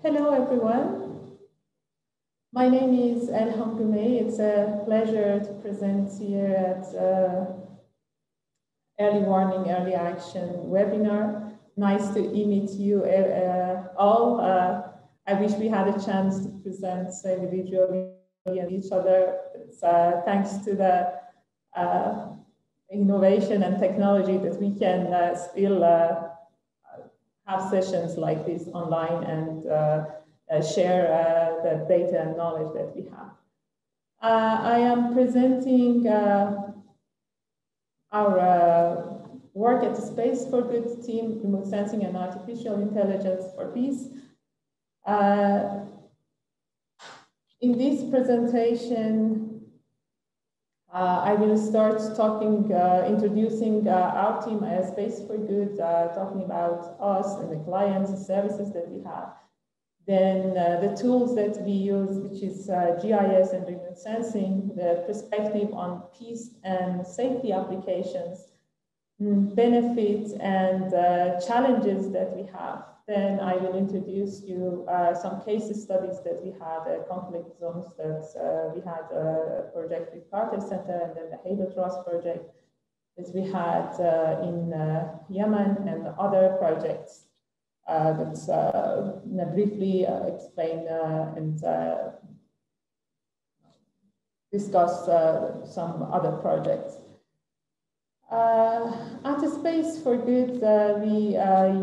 Hello, everyone. My name is Elham Goumehei. It's a pleasure to present here at Early Warning, Early Action webinar. Nice to meet you all. I wish we had a chance to present individually and each other. It's, thanks to the innovation and technology that we can still have sessions like this online and share the data and knowledge that we have. I am presenting our work at the Space4Good team, remote sensing and artificial intelligence for peace. In this presentation, I will start talking, introducing our team as Space4Good, talking about us and the clients and services that we have. Then the tools that we use, which is GIS and remote sensing, the perspective on peace and safety applications, benefits and challenges that we have. Then I will introduce you some case studies that we had, conflict zones that we had a project with Carter Center, and then the Halo Trust project that we had in Yemen, and other projects that briefly explain and discuss some other projects. At Space4Good, we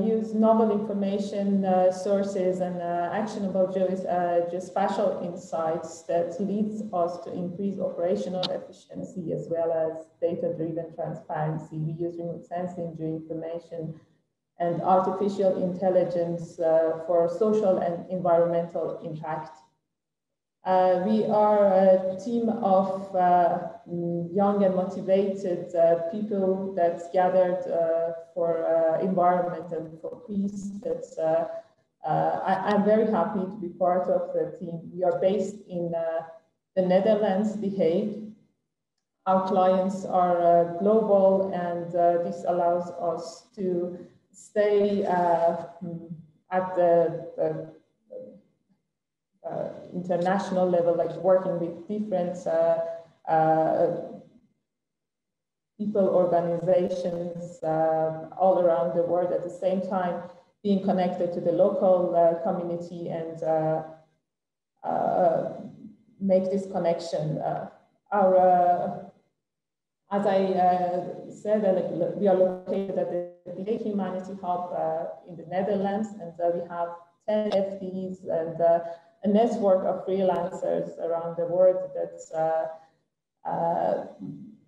use novel information sources and actionable geospatial insights that leads us to increase operational efficiency as well as data-driven transparency. We use remote sensing, geoinformation, and artificial intelligence for social and environmental impact. We are a team of young and motivated people that's gathered for environment and for peace. I'm very happy to be part of the team. We are based in the Netherlands, The Hague. Our clients are global, and this allows us to stay at the international level, like working with different people, organizations all around the world, at the same time being connected to the local community and make this connection. As I said, we are located at the Hague Humanity Hub in the Netherlands, and we have 10 FTEs and a network of freelancers around the world that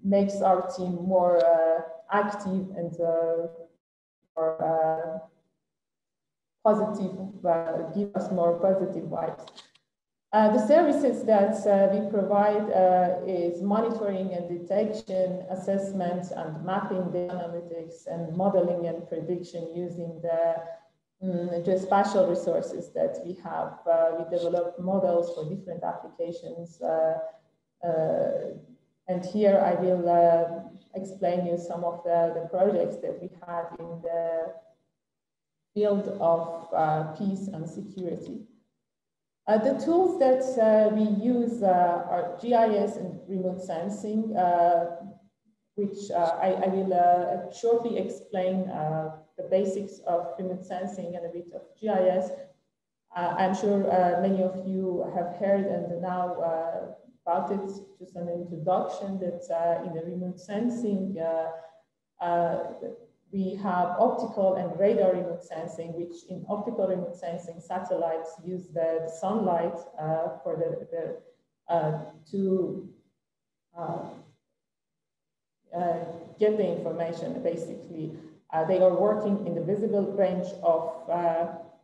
makes our team more active and more positive, give us more positive vibes. The services that we provide is monitoring and detection, assessment and mapping, data analytics, and modeling and prediction using the geospatial resources that we have. We develop models for different applications. And here I will explain you some of the projects that we had in the field of peace and security. The tools that we use are GIS and remote sensing, which I will shortly explain the basics of remote sensing and a bit of GIS. I'm sure many of you have heard and now about it, just an introduction that in the remote sensing, we have optical and radar remote sensing, which in optical remote sensing, satellites use the sunlight for to get the information, basically. They are working in the visible range of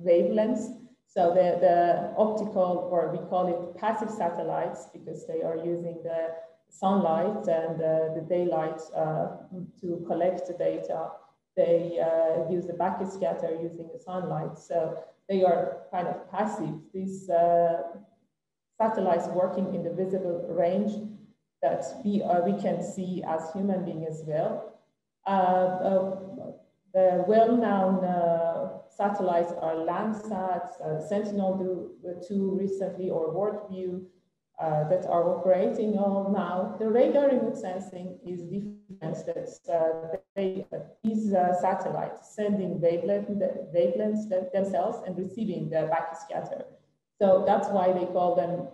wavelengths. So the optical, or we call it passive satellites, because they are using the sunlight and the daylight to collect the data. They use the backscatter using the sunlight. So they are kind of passive. These satellites working in the visible range that we can see as human beings as well. The well-known satellites are Landsat, Sentinel-2 recently, or WorldView, that are operating all now. The radar remote sensing is different. These satellites sending wavelengths themselves and receiving the backscatter. So that's why they call them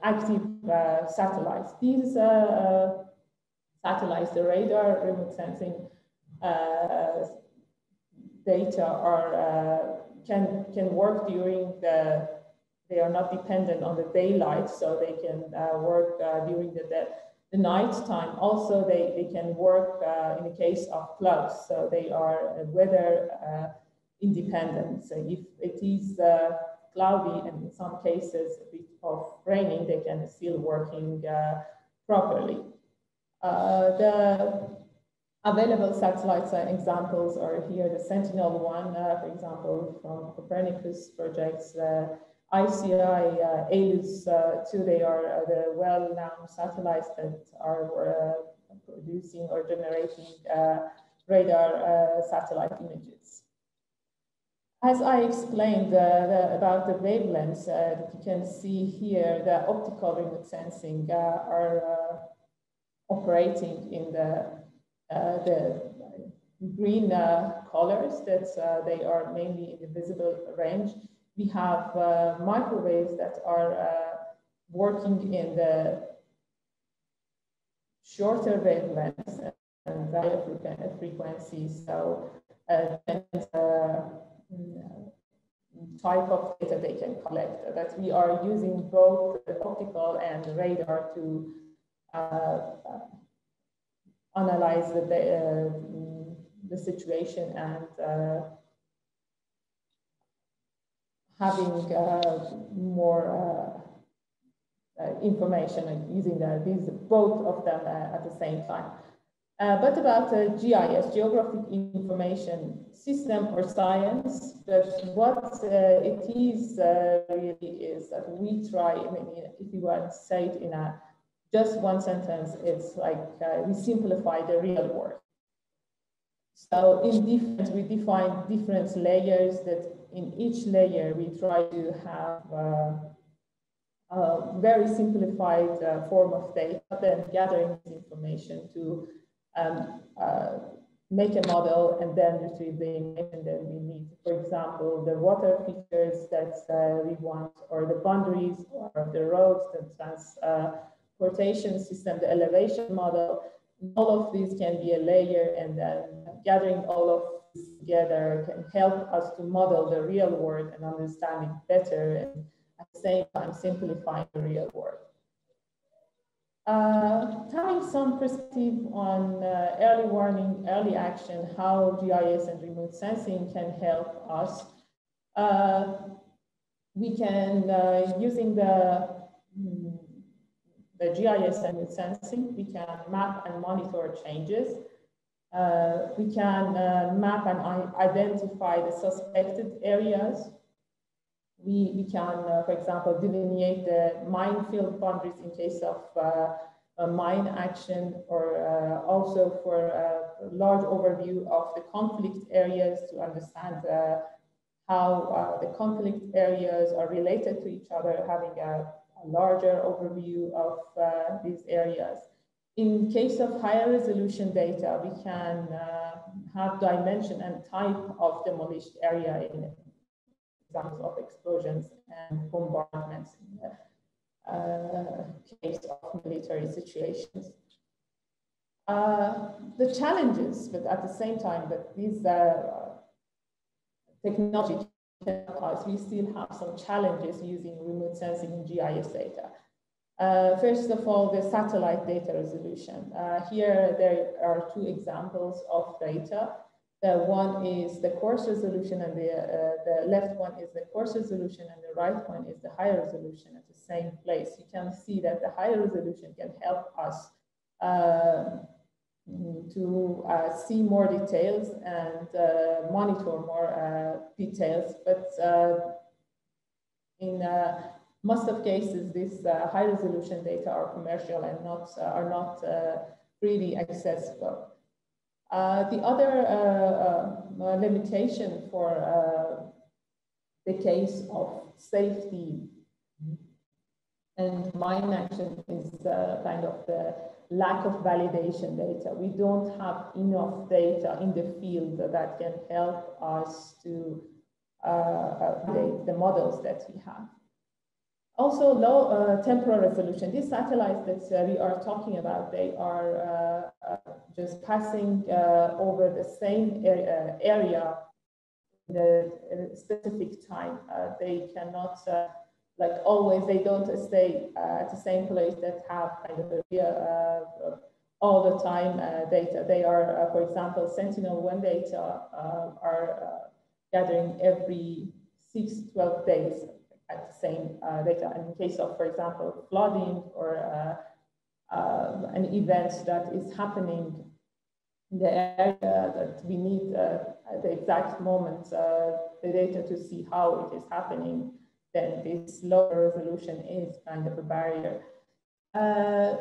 active satellites. These satellites, the radar remote sensing data are can work during they are not dependent on the daylight, so they can work during the night time. Also, they can work in the case of clouds, so they are weather independent. So if it is cloudy and in some cases a bit of raining, they can still working properly. The available satellites examples are here, the Sentinel-1, for example, from Copernicus projects, ICI, ALUS-2, they are the well-known satellites that are producing or generating radar satellite images. As I explained about the wavelengths that you can see here, the optical remote sensing are operating in the green colors, that they are mainly in the visible range. We have microwaves that are working in the shorter wavelengths and higher frequencies. So type of data they can collect, that we are using both the optical and the radar to analyze the situation and having more information and using both of them at the same time. But about GIS, Geographic Information System or science, but what it is really is that we try, I mean, if you want to say it in just one sentence, it's like we simplify the real world. So we define different layers that in each layer we try to have a very simplified form of data, then gathering this information to make a model and then retrieve the information that we need. For example, the water features that we want, or the boundaries, or the roads, the transportation system, the elevation model. All of these can be a layer, and then gathering all of this together can help us to model the real world and understand it better, and at the same time simplifying the real world. Having some perspective on early warning, early action, how GIS and remote sensing can help us. We can, using the GIS and remote sensing, we can map and monitor changes. We can map and identify the suspected areas. We can, for example, delineate the minefield boundaries in case of a mine action, or also for a large overview of the conflict areas to understand how the conflict areas are related to each other, having a larger overview of these areas. In case of higher resolution data, we can have dimension and type of demolished area in examples of explosions and bombardments in the case of military situations. The challenges, but at the same time that these technology can help us, we still have some challenges using remote sensing in GIS data. First of all, the satellite data resolution. Here there are two examples of data. The one is the coarse resolution, and the left one is the coarse resolution, and the right one is the higher resolution at the same place. You can see that the higher resolution can help us to see more details and monitor more details. But in most of cases, these high resolution data are commercial and are not freely accessible. The other limitation for the case of safety and mine action is kind of the lack of validation data. We don't have enough data in the field that can help us to update the models that we have. Also, low temporal resolution. These satellites that we are talking about, they are just passing over the same area in a specific time. They cannot, like always, they don't stay at the same place that have kind of all the time data. They are, for example, Sentinel-1 data are gathering every 6-12 days at the same data. And in case of, for example, flooding or an event that is happening in the area that we need at the exact moment the data to see how it is happening, then this lower resolution is kind of a barrier.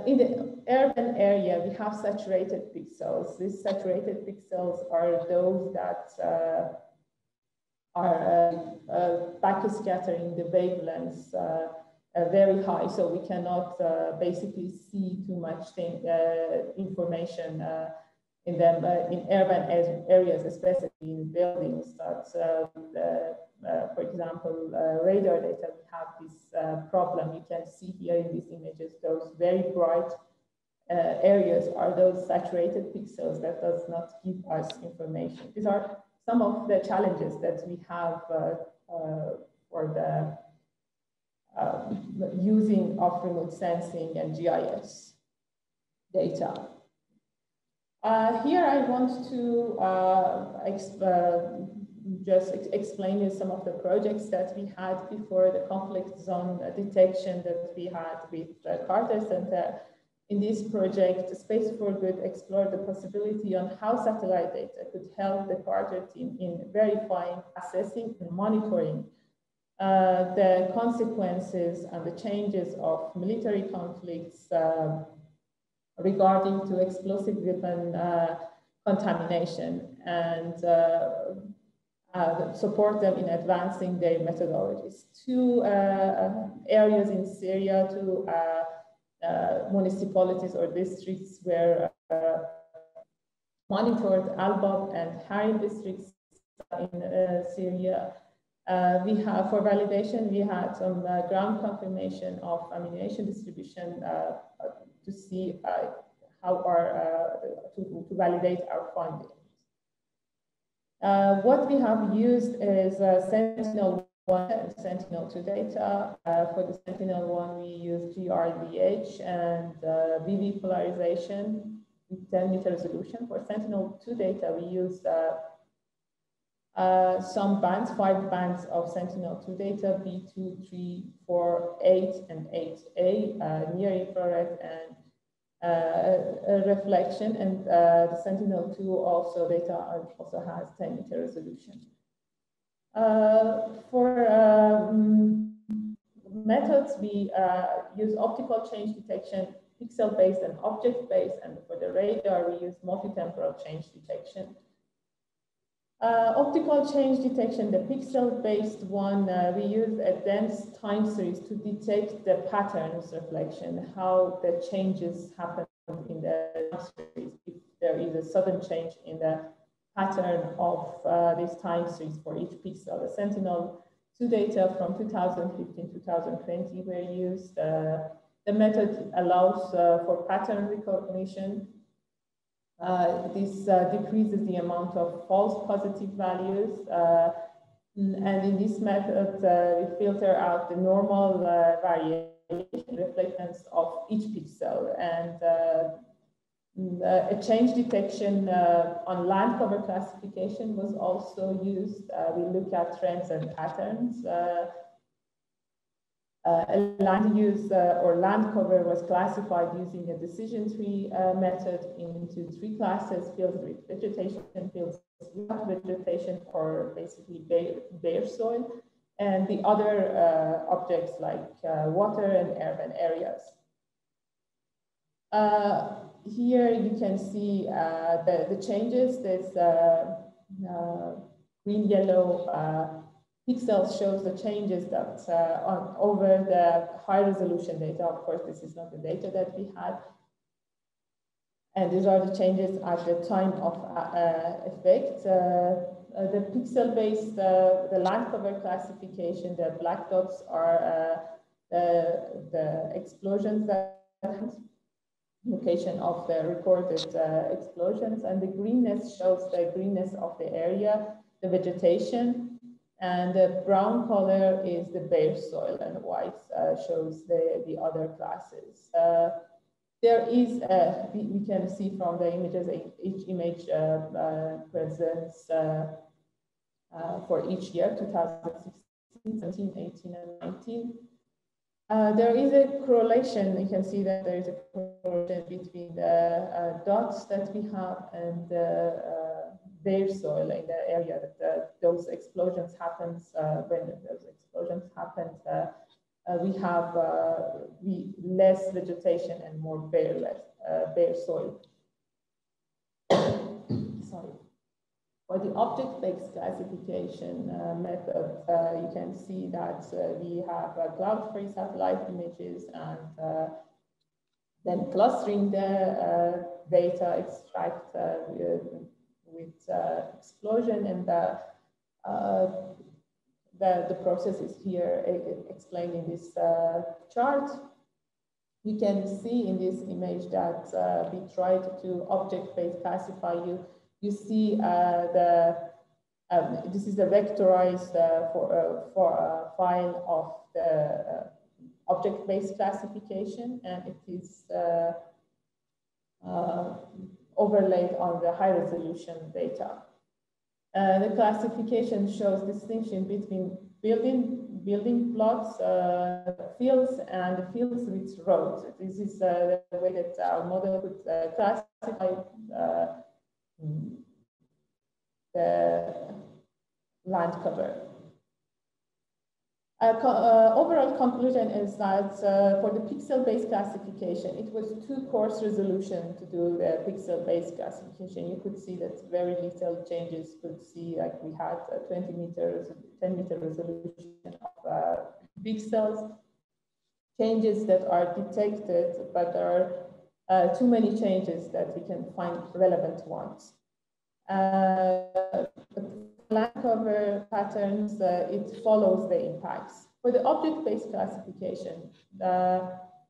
In the urban area, we have saturated pixels. These saturated pixels are those that are backscattering the wavelengths very high, so we cannot basically see too much information in them. In urban areas, especially in buildings, that, for example, radar data, we have this problem. You can see here in these images, those very bright areas are those saturated pixels that does not give us information. These are some of the challenges that we have for the using of remote sensing and GIS data. Here I want to just explain you some of the projects that we had before the conflict zone detection that we had with the Carter Center. In this project, Space4Good explored the possibility on how satellite data could help the Carter team in verifying, assessing, and monitoring the consequences and the changes of military conflicts regarding to explosive weapon contamination, and support them in advancing their methodologies. Two areas in Syria, two municipalities or districts were monitored, Al-Bab and Harim districts in Syria. We have, for validation, we had some ground confirmation of ammunition distribution to see how our, to validate our findings. What we have used is Sentinel-1 and Sentinel-2 data. For the Sentinel-1, we use GRDH and VV polarization with 10-meter resolution. For Sentinel-2 data, we used some bands, 5 bands of Sentinel-2 data, B2, 3, 4, 8, and 8A, near infrared and reflection, and the Sentinel-2 also data also has 10-meter resolution. For methods, we use optical change detection, pixel-based and object-based, and for the radar, we use multi-temporal change detection. Optical change detection, the pixel-based one, we use a dense time series to detect the patterns reflection, how the changes happen in the time series, if there is a sudden change in the pattern of this time series for each pixel. The Sentinel-2 data from 2015-2020 were used. The method allows for pattern recognition. This decreases the amount of false positive values. And in this method, we filter out the normal variation reflectance of each pixel. And a change detection on land cover classification was also used. We look at trends and patterns. Land use or land cover was classified using a decision tree method into 3 classes: fields with vegetation, fields without vegetation, or basically bare soil, and the other objects like water and urban areas. here you can see the changes. This green yellow pixels shows the changes that over the high resolution data. Of course, this is not the data that we had. And these are the changes at the time of effect. The pixel-based, the land cover classification, the black dots are the explosions that location of the recorded explosions, and the greenness shows the greenness of the area, the vegetation, and the brown color is the bare soil, and white shows the other classes. There is, we can see from the images, each image presents for each year, 2016, 17, 18, and 19. There is a correlation. You can see that there is a correlation between the dots that we have and the bare soil in the area that those explosions happens. When those explosions happen, we have less vegetation and more bare soil. Sorry. For the object-based classification method, you can see that we have cloud-free satellite images, and then clustering the data extract with explosion, and the process is here explained in this chart. You can see in this image that we tried to object-based classify you. You see this is a vectorized file of the object-based classification, and it is overlaid on the high-resolution data. The classification shows distinction between building plots, fields, and fields with roads. This is the way that our model could classify the land cover. Overall conclusion is that for the pixel-based classification, it was too coarse resolution to do the pixel-based classification. You could see that very little changes. Could see like we had 20 meters, 10 meter resolution of pixels. Changes that are detected, but there are too many changes that we can find relevant ones. Land cover patterns, it follows the impacts. For the object-based classification,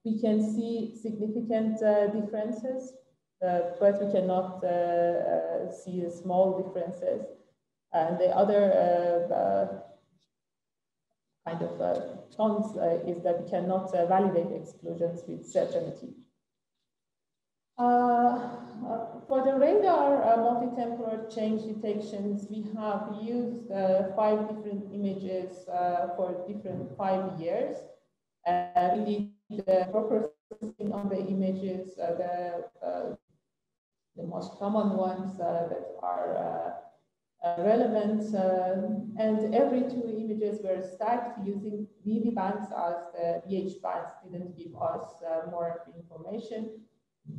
we can see significant differences, but we cannot see the small differences. And the other kind of cons is that we cannot validate exclusions with certainty. For the radar multi-temporal change detections, we have used 5 different images for different 5 years. We did the processing on the images, the most common ones that are relevant, and every 2 images were stacked using VV bands, as the VH bands didn't give us more information.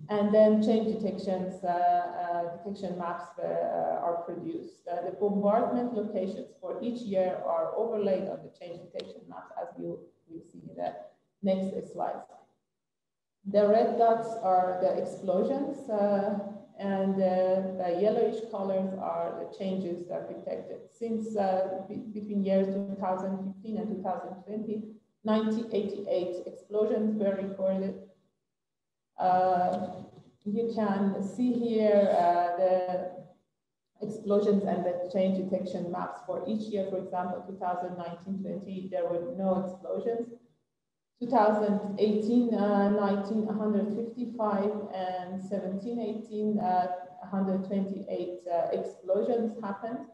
And then change detections, detection maps are produced. The bombardment locations for each year are overlaid on the change detection maps, as you will see in the next slide. The red dots are the explosions, and the yellowish colors are the changes that we detected. Since between years 2015 and 2020, 88 explosions were recorded. You can see here the explosions and the change detection maps for each year. For example, 2019-20, there were no explosions. 2018-19, 155, and 17-18, 128 explosions happened.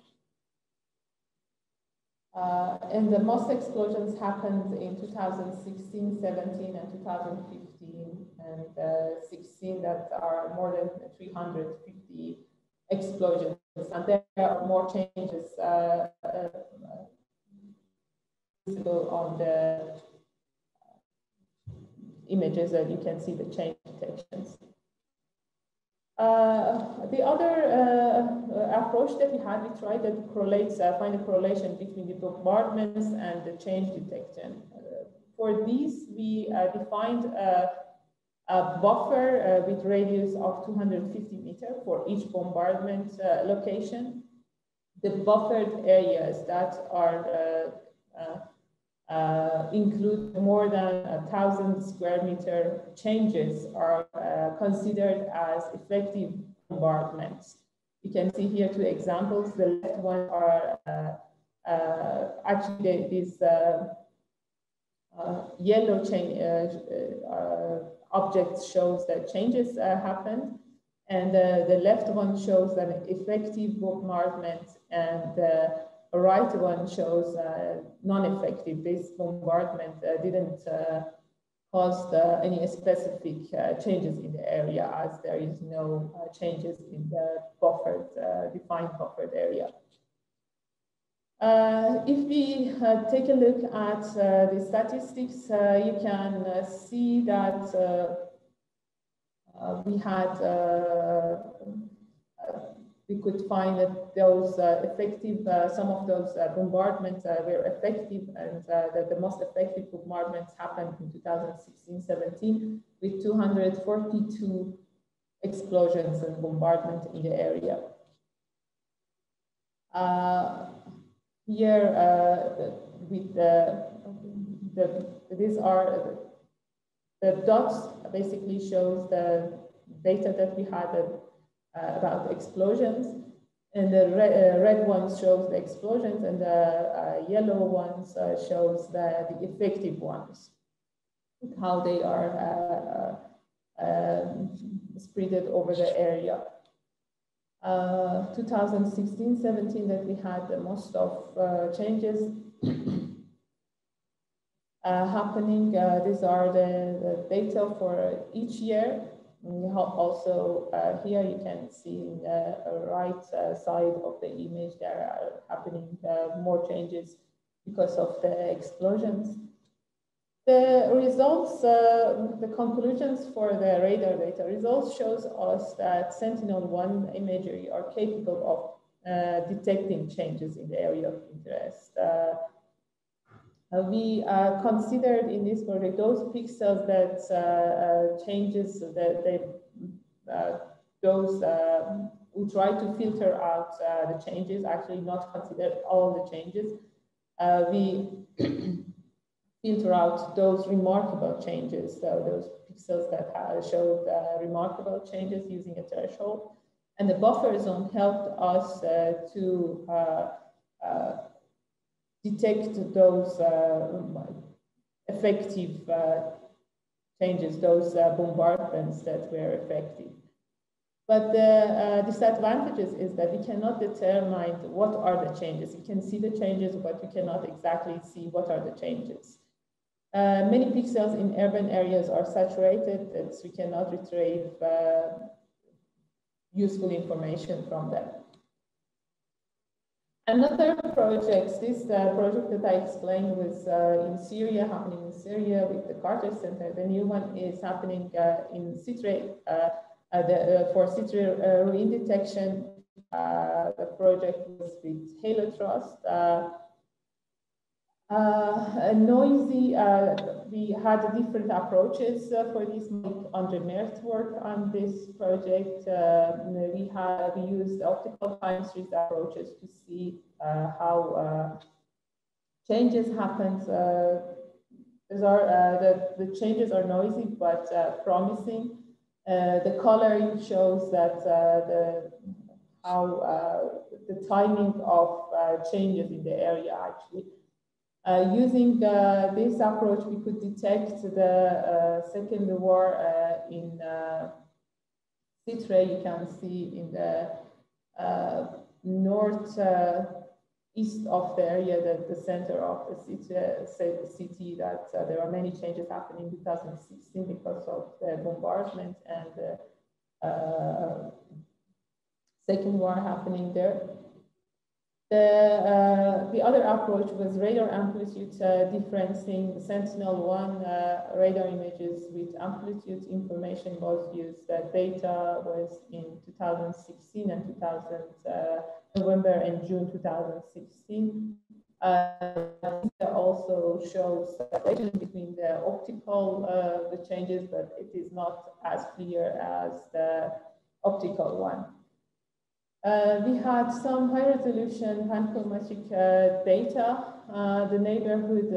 And the most explosions happened in 2016, 17, and 2015, and 16 that are more than 350 explosions. And there are more changes visible on the images that you can see the change detections. The other approach that we had, we tried to correlate, find a correlation between the bombardments and the change detection. For these, we defined a buffer with radius of 250 meters for each bombardment location. The buffered areas that are include more than 1,000 square meter changes are considered as effective bombardments. You can see here two examples. The left one are actually these yellow objects shows that changes happened, and the left one shows an effective bombardment, and the right one shows non-effective. This bombardment didn't cause any specific changes in the area, as there is no changes in the buffered, defined buffered area. If we take a look at the statistics, you can see that we had we could find that those effective, some of those bombardments were effective, and that the most effective bombardments happened in 2016-17 with 242 explosions and bombardment in the area. Here, with these are the dots basically shows the data that we had about explosions, and the red ones shows the explosions, and the yellow ones shows the effective ones, how they are spread over the area. 2016-17 that we had the most of changes happening. These are the data for each year. Also, here you can see in the right side of the image there are happening more changes because of the explosions. The results, the conclusions for the radar data results shows us that Sentinel-1 imagery are capable of detecting changes in the area of interest. We considered in this project those pixels that changes that we try to filter out the changes, actually not considered all the changes. We filter out those remarkable changes, so those pixels that showed remarkable changes using a threshold. And the buffer zone helped us to detect those effective changes, those bombardments that were effective. But the disadvantages is that we cannot determine what are the changes. We can see the changes, but we cannot exactly see what are the changes. Many pixels in urban areas are saturated, and we cannot retrieve useful information from them. Another project, this project that I explained was in Syria, happening in Syria with the Carter Center. The new one is happening in Sitre, for Sitre ruin detection. The project was with Halo Trust. Noisy, we had different approaches for this under-NERT work on this project. We used optical time series approaches to see how changes happen. The changes are noisy but promising. The coloring shows that the timing of changes in the area actually. Using this approach, we could detect the second war in Sitre. You can see in the northeast of the area, the center of the city, that there are many changes happening in 2016 because of the bombardment and the second war happening there. The other approach was radar amplitude differencing. The Sentinel-1 radar images with amplitude information was used. Data was in 2016 and November and June 2016. Also shows separation between the optical the changes, but it is not as clear as the optical one. We had some high resolution panchromatic data. The neighborhood,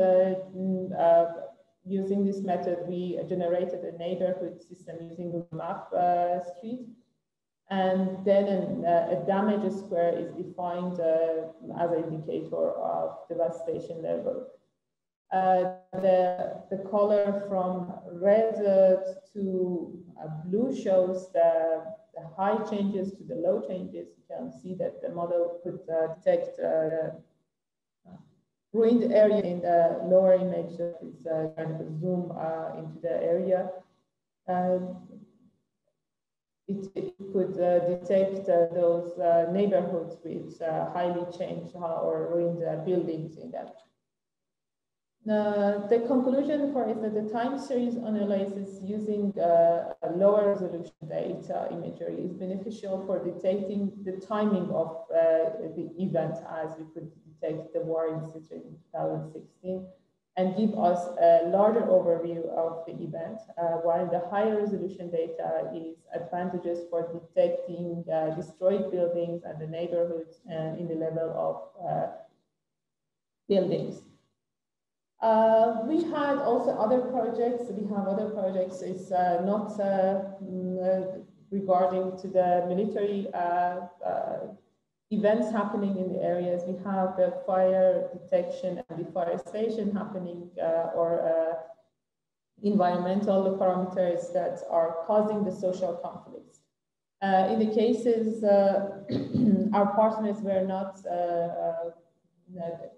using this method, we generated a neighborhood system using Google Map Street. And then a damage square is defined as an indicator of devastation level. The color from red to blue shows the high changes to the low changes. You can see that the model could detect ruined area in the lower image. It's kind of a zoom into the area. It could detect those neighborhoods with highly changed or ruined buildings in them. The conclusion for is that the time series analysis using lower resolution data imagery is beneficial for detecting the timing of the event, as we could detect the war in Syria in 2016, and give us a larger overview of the event, while the higher resolution data is advantageous for detecting destroyed buildings and the neighborhoods in the level of buildings. We had also other projects. We have other projects. It's not regarding to the military events happening in the areas. We have the fire detection and deforestation happening, or environmental parameters that are causing the social conflicts. In the cases, our partners were not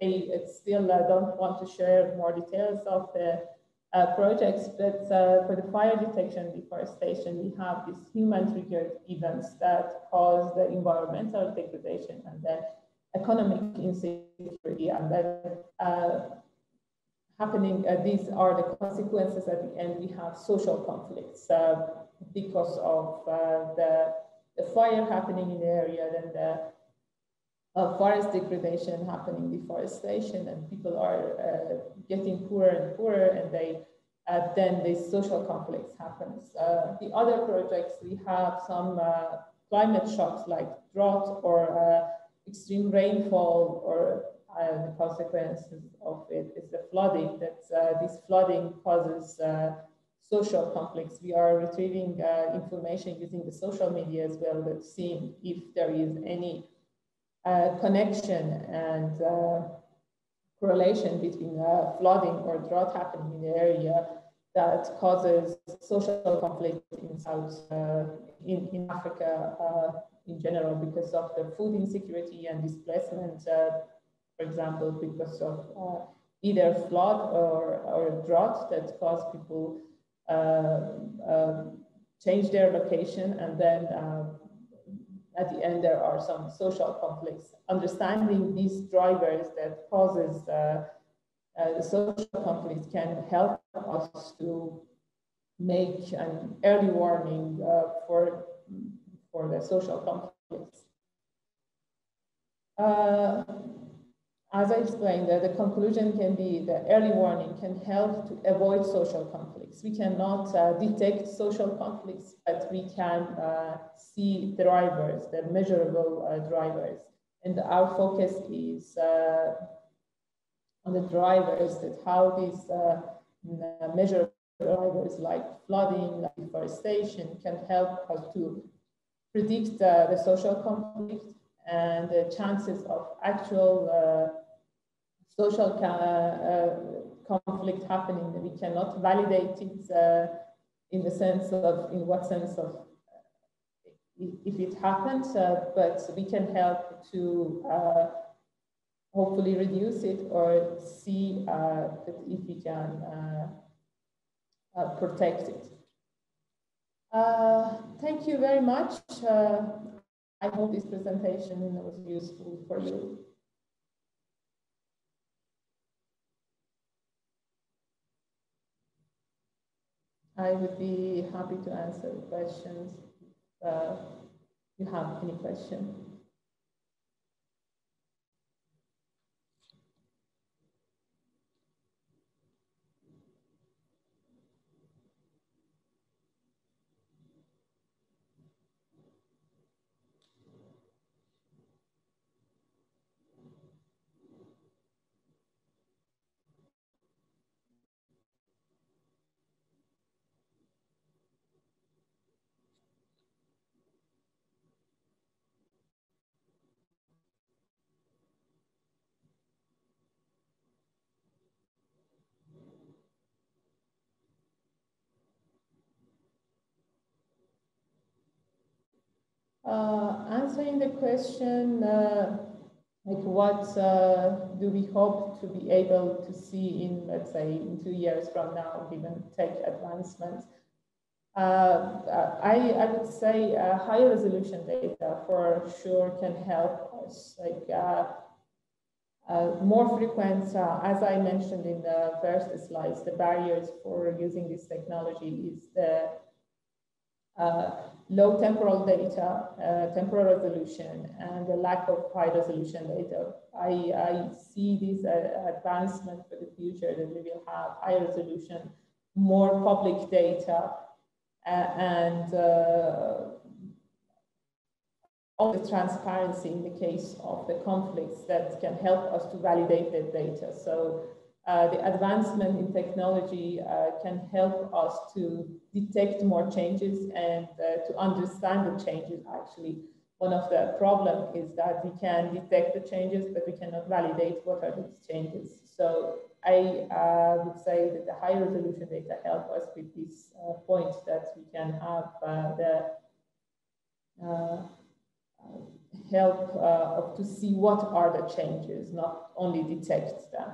they still don't want to share more details of the projects, but for the fire detection and deforestation, we have these human-triggered events that cause the environmental degradation and then economic insecurity, and then happening. These are the consequences at the end. We have social conflicts because of the fire happening in the area, then the forest degradation happening, deforestation, and people are getting poorer and poorer, and they then these social conflicts happens. The other projects, we have some climate shocks like drought or extreme rainfall, or the consequences of it is the flooding. That this flooding causes social conflicts. We are retrieving information using the social media as well, but seeing if there is any connection and correlation between flooding or drought happening in the area that causes social conflict in in Africa in general, because of the food insecurity and displacement, for example, because of either flood or drought that cause people change their location, and then at the end, there are some social conflicts. Understanding these drivers that causes the social conflicts can help us to make an early warning for the social conflicts. As I explained, the conclusion can be the early warning can help to avoid social conflicts. We cannot detect social conflicts, but we can see drivers, the measurable drivers. And our focus is on the drivers, that how these measurable drivers like flooding, like deforestation can help us to predict the social conflict and the chances of actual social conflict happening. We cannot validate it in the sense of, in what sense of if it happens, but we can help to hopefully reduce it or see that if we can protect it. Thank you very much. I hope this presentation was useful for you. I would be happy to answer questions if you have any question. Answering the question, like what do we hope to be able to see in, let's say, in 2 years from now, given tech advancements? I would say higher resolution data for sure can help us, like more frequent, as I mentioned in the first slides, the barriers for using this technology is the low temporal data, temporal resolution, and the lack of high resolution data. I see this advancement for the future, that we will have high resolution, more public data, and all the transparency in the case of the conflicts that can help us to validate the data. So the advancement in technology can help us to detect more changes and to understand the changes. Actually, one of the problems is that we can detect the changes, but we cannot validate what are these changes. So I would say that the high resolution data help us with this point, that we can have the help to see what are the changes, not only detect them.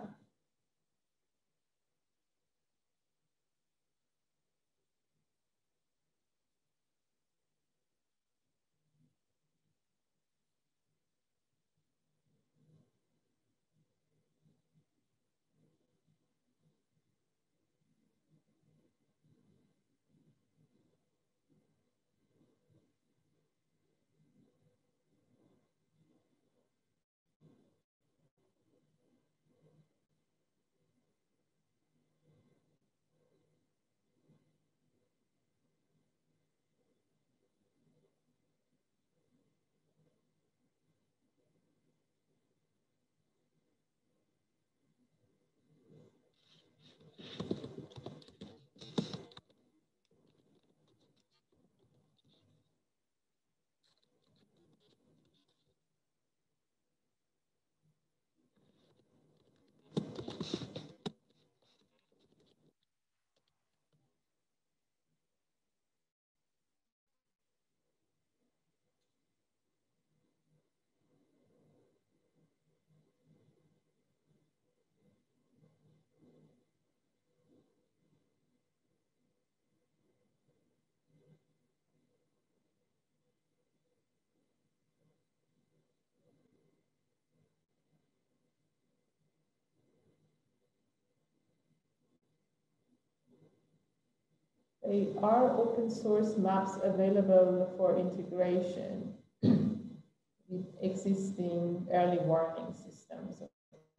There are open source maps available for integration with existing early warning systems,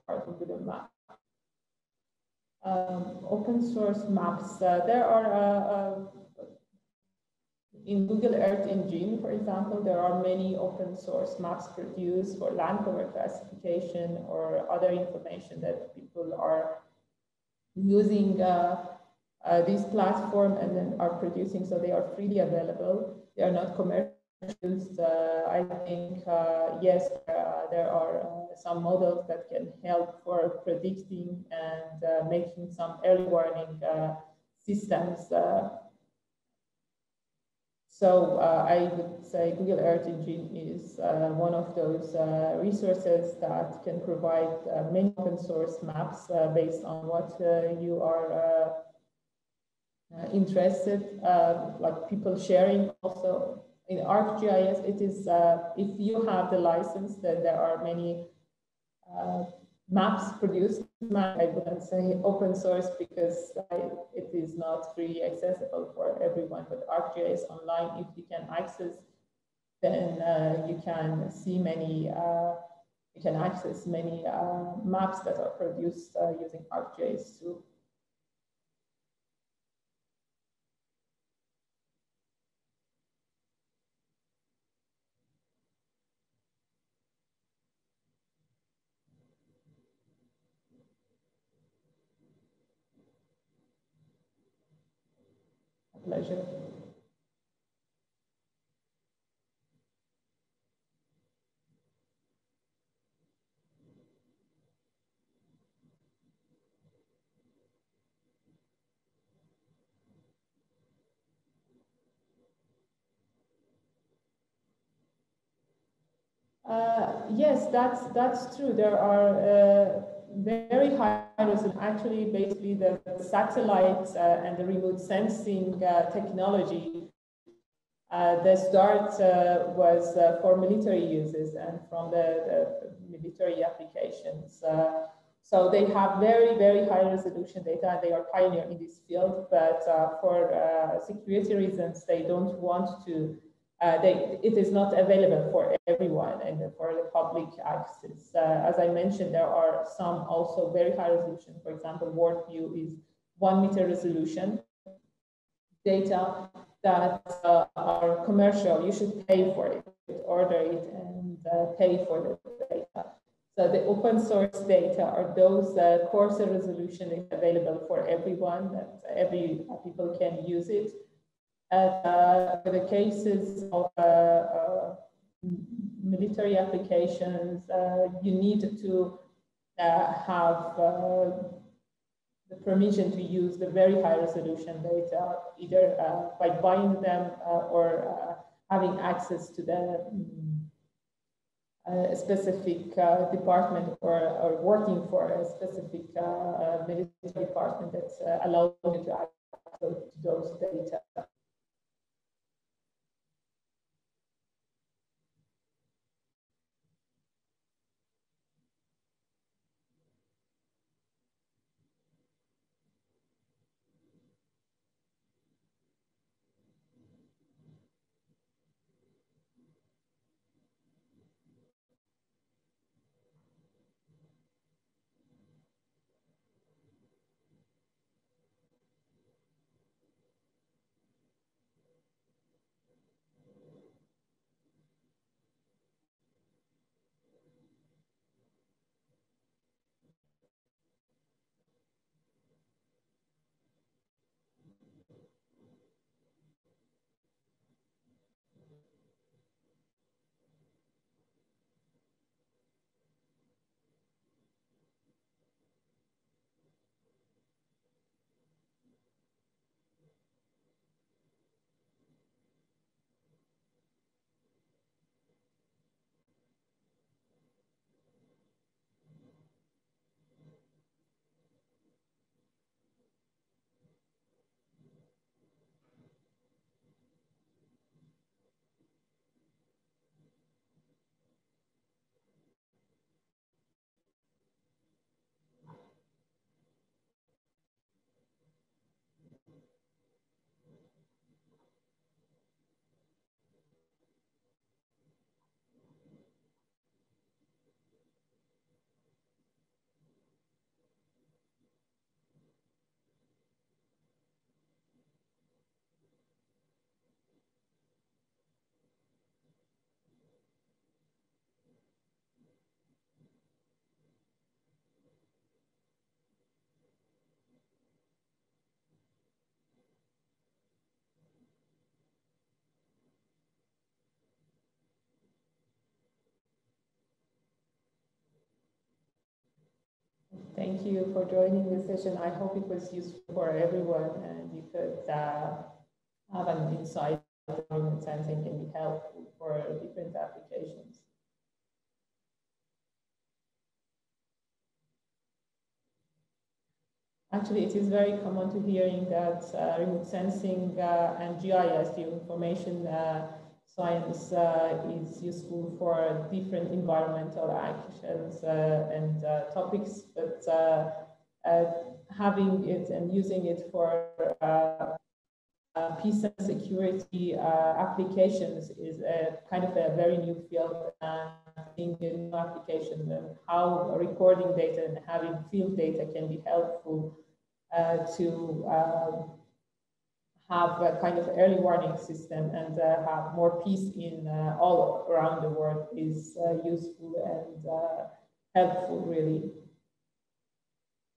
part of Google Maps. Open source maps, there are in Google Earth Engine, for example, there are many open source maps produced for land cover classification or other information that people are using this platform and then are producing, so they are freely available. They are not commercial. I think, yes, there are some models that can help for predicting and making some early warning systems. So I would say Google Earth Engine is one of those resources that can provide many open source maps based on what you are interested, like people sharing. Also in ArcGIS, it is, if you have the license, then there are many maps produced I wouldn't say open source because it is not freely accessible for everyone, but ArcGIS Online, if you can access, then you can see many, you can access many maps that are produced using ArcGIS too. Pleasure. Yes, that's true. There are very high resolution. Actually, basically, the satellites and the remote sensing technology. The start was for military uses and from the military applications. So they have very high resolution data. They are pioneer in this field, but for security reasons, they don't want to. It is not available for everyone and for the public access. As I mentioned, there are some also very high resolution. For example, world view is 1 meter resolution data that are commercial. You should pay for it, order it, and pay for the data. So the open source data are those coarser resolution is available for everyone, that every people can use it. For the cases of military applications, you need to have the permission to use the very high resolution data, either by buying them or having access to the specific department or working for a specific military department that allows you to access to those data. Thank you for joining this session. I hope it was useful for everyone and you could have an insight into remote sensing can be helpful for different applications. Actually, it is very common to hearing that remote sensing and GIS, geoinformation science is useful for different environmental actions and topics, but having it and using it for peace and security applications is a kind of a very new field, and seeing a new application and how recording data and having field data can be helpful to have a kind of early warning system and have more peace in all around the world is useful and helpful, really.